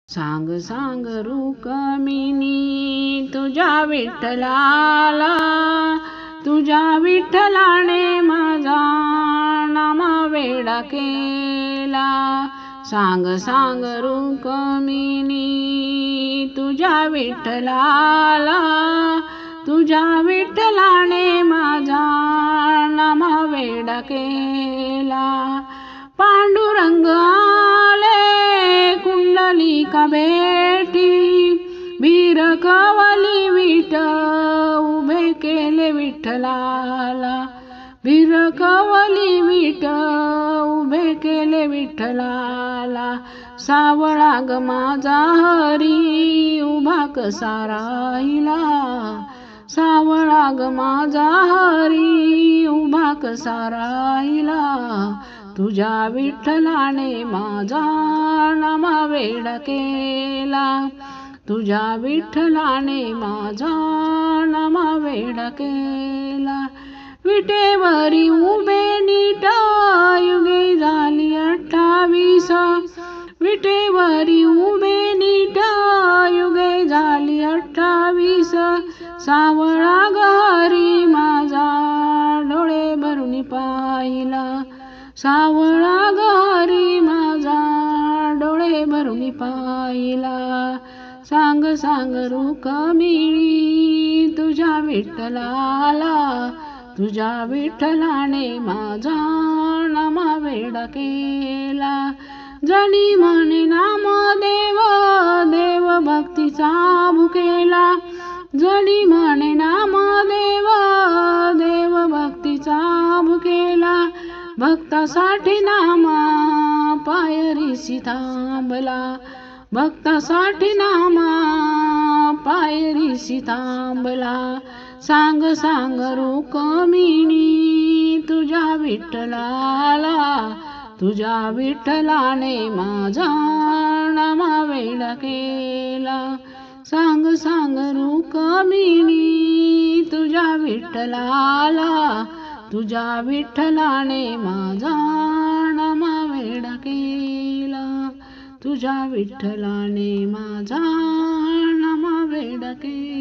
सांग सांग रुक्मिणी तुझ्या विठ्ठलाला, तुझ्या विठ्ठलाने माझा नामा वेडा केला. सांग सांग रुक्मिणी तुझ्या विठ्ठलाला, तुझ्या विठ्ठलाने माझा नामा वेडा केला. पांडुरंग आले कुंडलिका भेटी, भिरकवली विठ उभे केले विठ्ठलाला. भिरकवली विठ उभे केले विठ्ठलाला. सावळा ग माझा हरी उभा कसा राहिला. सावळा ग माझा हरी उभा कसा राहिला. तुझ्या विठ्ठलाने माझा नामा वेडा केला. तुझ्या विठ्ठलाने माझा नामा वेडा केला. विटेवरी उभे नीट युगे झाली 28. विटेवरी उभे नीट युगे झाली 28. सावळा ग हरी माझा डोळे भरून पाहिला. सावळा ग हरी माझा डोळे भरून पाहिला. सांग सांग रुक्मिणी तुझ्या विठ्ठलाला, तुझ्या विठ्ठलाने माझा नामा वेडा केला. जनी म्हणे नामदेव देव भक्तीचा भुकेला. जनी म्हणे नामदेव देव भक्तीचा भुकेला. भक्तासाठी नामा पायरीसी थांबला. भक्तासाठी नामा पायरीसी थांबला. सांग सांग रुक्मिणी तुझ्या विठ्ठलाला, तुझ्या विठ्ठलाने माझा नामा वेडा केला. सांग सांग रुक्मिणी तुझ्या विठ्ठलाला, तुझ्या विठ्ठलाने माझा नामा वेडा केला. तुझ्या विठ्ठलाने माझा नामा वेडा केला.